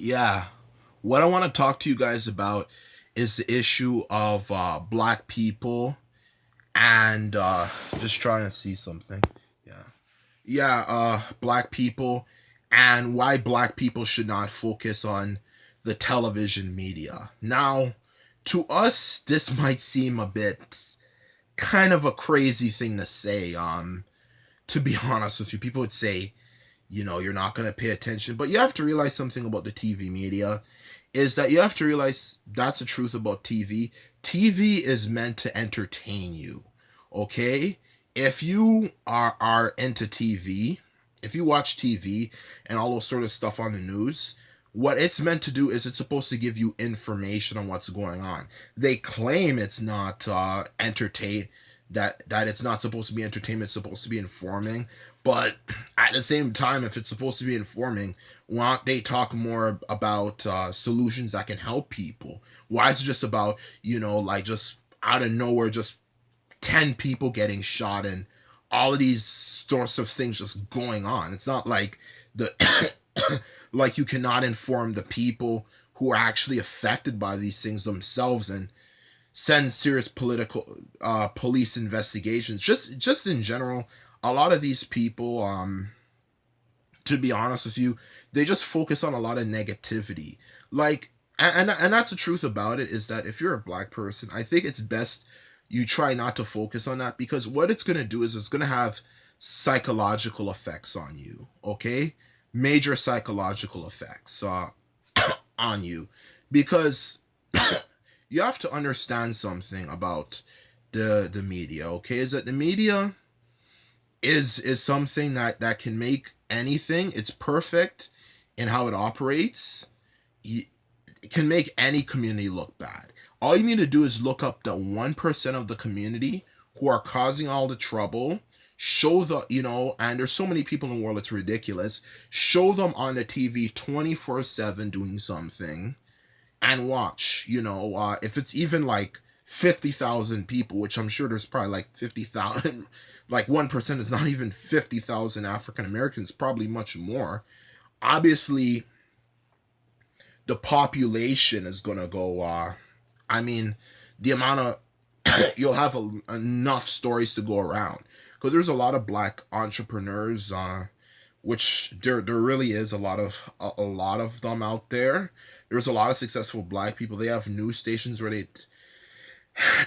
Yeah. What I want to talk to you guys about is the issue of black people and just trying to see something. Yeah. Yeah, black people and why black people should not focus on the television media. Now, to us, this might seem a bit kind of a crazy thing to say. To be honest with you, people would say, you're not going to pay attention, but you have to realize something about the TV media is that you have to realize that's the truth about TV. TV is meant to entertain you. Okay? If you are into TV, if you watch TV and all those sort of stuff on the news, what it's meant to do is it's supposed to give you information on what's going on. They claim it's not entertain that it's not supposed to be entertainment, it's supposed to be informing. But at the same time, if it's supposed to be informing, why don't they talk more about solutions that can help people? Why is it just about, like just out of nowhere, just 10 people getting shot and all of these sorts of things just going on? It's not like the like you cannot inform the people who are actually affected by these things themselves and send serious political police investigations. Just in general, a lot of these people, to be honest with you, they just focus on a lot of negativity. Like, and that's the truth about it is that if you're a black person, I think it's best you try not to focus on that, because what it's going to do is it's going to have psychological effects on you. Okay, major psychological effects on you, because you have to understand something about the media. Okay, is that the media is something that can make anything. It's perfect in how it operates. It can make any community look bad. All you need to do is look up the 1% of the community who are causing all the trouble. Show and there's so many people in the world, it's ridiculous. Show them on the TV 24/7 doing something and watch, if it's even like 50,000 people, which I'm sure there's probably like 50,000, like 1% is not even 50,000 African Americans, probably much more. Obviously, the population is going to go, I mean, the amount of, you'll have enough stories to go around. Because there's a lot of black entrepreneurs, which there really is a lot of them out there. There's a lot of successful black people. They have news stations where they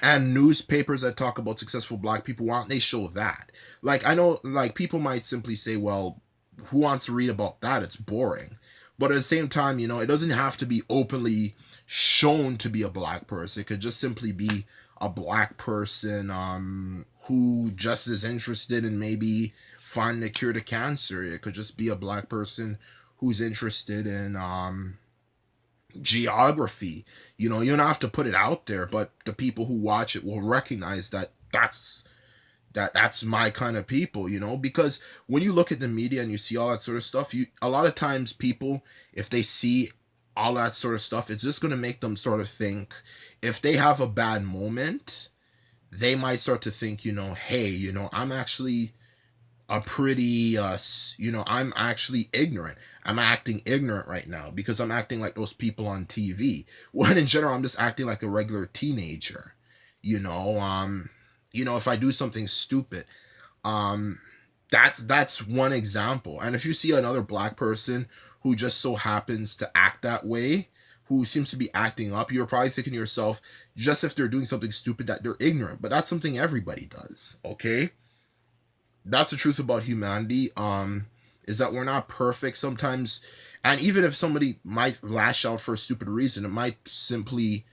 and newspapers that talk about successful black people. Why don't they show that? Like, I know, like, people might simply say, well, who wants to read about that? It's boring. But at the same time, it doesn't have to be openly shown to be a black person. It could just simply be a black person who just is interested in maybe finding a cure to cancer. It could just be a black person who's interested in geography. You don't have to put it out there, but the people who watch it will recognize that's my kind of people, because when you look at the media and you see all that sort of stuff, a lot of times people, if they see all that sort of stuff, it's just going to make them sort of think, if they have a bad moment, they might start to think, hey, I'm actually a pretty I'm actually ignorant. I'm acting ignorant right now because I'm acting like those people on TV, when in general I'm just acting like a regular teenager. If I do something stupid, um that's one example. And if you see another black person who just so happens to act that way, who seems to be acting up, you're probably thinking to yourself, just if they're doing something stupid, that they're ignorant. But that's something everybody does. Okay, that's the truth about humanity. Is that we're not perfect sometimes. And even if somebody might lash out for a stupid reason, it might simply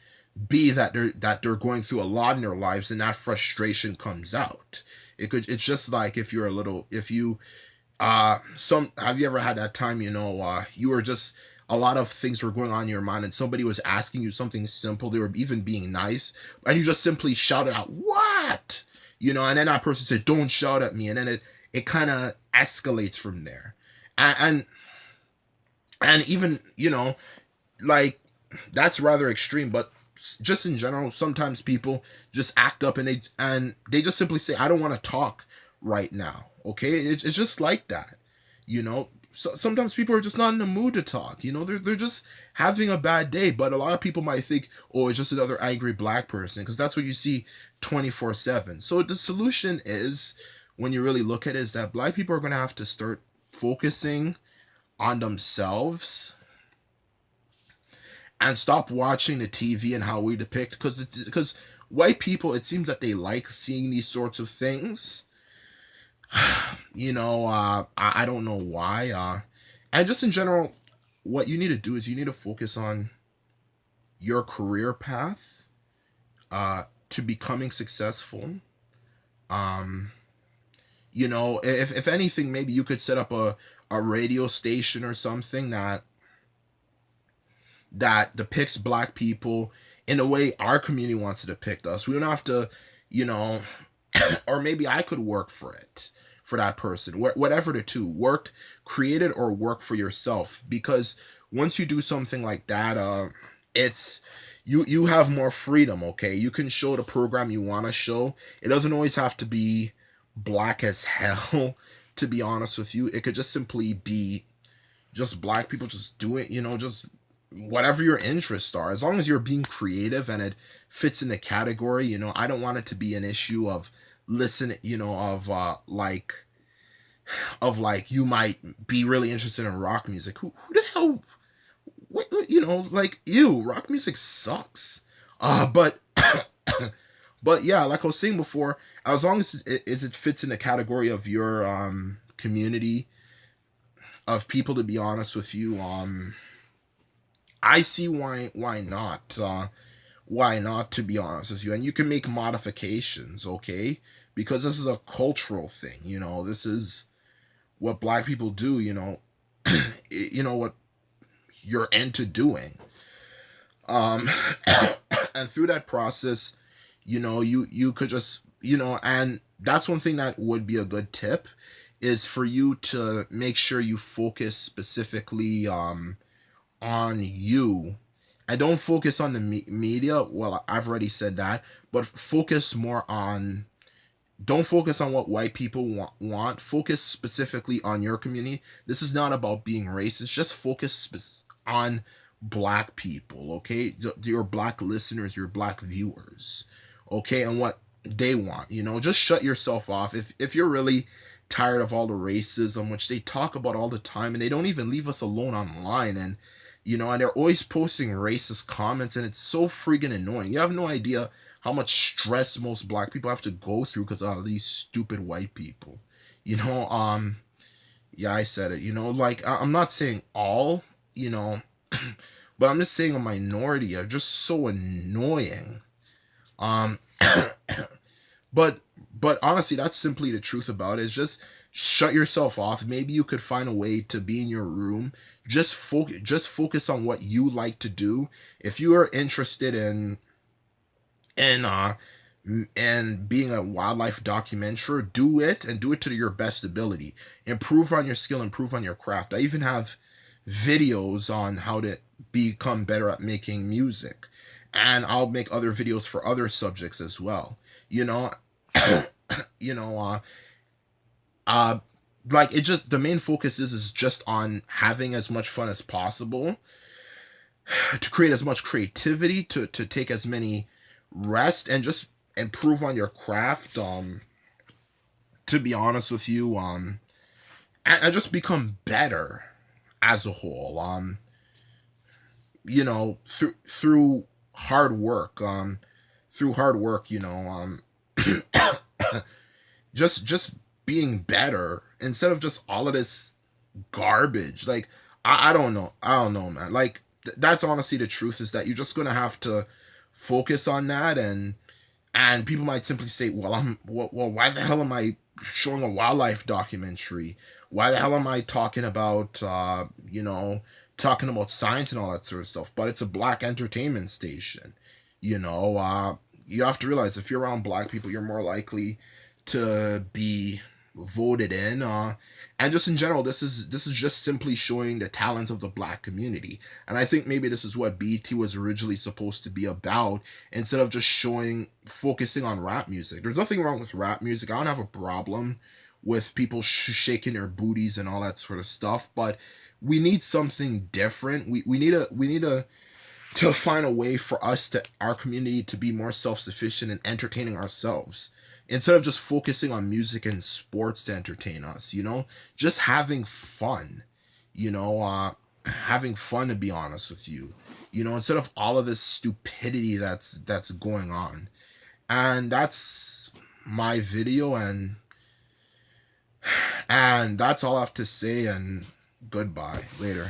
be that they're going through a lot in their lives, and that frustration comes out. It's just like, if you some have you ever had that time, you were just, a lot of things were going on in your mind and somebody was asking you something simple, they were even being nice, and you just simply shouted out, what? And then that person said, don't shout at me, and then it kind of escalates from there. And even, like, that's rather extreme, but just in general, sometimes people just act up, and they just simply say, I don't want to talk right now. Okay, it's just like that. you know sometimes people are just not in the mood to talk. They're just having a bad day. But a lot of people might think, oh, it's just another angry black person, because that's what you see 24/7. So the solution is, when you really look at it, is that black people are going to have to start focusing on themselves and stop watching the TV and how we depict, because white people, it seems that they like seeing these sorts of things. I don't know why. And just in general, what you need to do is you need to focus on your career path to becoming successful. Um, if anything, maybe you could set up a radio station or something that depicts black people in a way our community wants to depict us. We don't have to, you know, or maybe I could work for it, for that person. Whatever the two, work, create it, or work for yourself. Because once you do something like that, it's you have more freedom. Okay, you can show the program you want to show. It doesn't always have to be black as hell. To be honest with you, it could just simply be just black people just do it. Just whatever your interests are, as long as you're being creative and it fits in the category. I don't want it to be an issue of listen, of like you might be really interested in rock music. Who the hell, like, ew, rock music sucks. But but yeah, like I was saying before, as long as it fits in the category of your community of people, to be honest with you, I see why not. Why not, to be honest with you? And you can make modifications, okay? Because this is a cultural thing. This is what black people do. What you're into doing. Um, and through that process, you could just, and that's one thing that would be a good tip, is for you to make sure you focus specifically on you, and don't focus on the media. Well, I've already said that, but focus more on, don't focus on what white people want. Focus specifically on your community. This is not about being racist. Just focus on black people, okay? Your black listeners, your black viewers, okay? And what they want. Just shut yourself off. If you're really tired of all the racism, which they talk about all the time, and they don't even leave us alone online, and and they're always posting racist comments, and it's so freaking annoying. You have no idea how much stress most black people have to go through because of these stupid white people. Yeah, I said it. Like, I'm not saying all, but I'm just saying a minority are just so annoying. Um, but honestly, that's simply the truth about it. Is just shut yourself off. Maybe you could find a way to be in your room. Just focus on what you like to do. If you are interested in and being a wildlife documenter, do it, and do it to your best ability. Improve on your skill, improve on your craft. I even have videos on how to become better at making music, and I'll make other videos for other subjects as well. you know you know like, it just, the main focus is just on having as much fun as possible, to create as much creativity, to take as many rest, and just improve on your craft, to be honest with you, and just become better as a whole, through hard work, just being better, instead of just all of this garbage. Like, I don't know, man. Like, that's honestly the truth, is that you're just gonna have to focus on that. And people might simply say, well, why the hell am I showing a wildlife documentary? Why the hell am I talking about talking about science and all that sort of stuff? But it's a black entertainment station. You have to realize, if you're around black people, you're more likely to be voted in, and just in general, this is just simply showing the talents of the black community. And I think maybe this is what BT was originally supposed to be about, instead of just focusing on rap music. There's nothing wrong with rap music. I don't have a problem with people shaking their booties and all that sort of stuff. But we need something different. We need to find a way for us to our community to be more self-sufficient and entertaining ourselves instead of just focusing on music and sports to entertain us, you know, just having fun, you know, having fun, to be honest with you, you know, instead of all of this stupidity that's going on. And that's my video, and that's all I have to say, and goodbye later.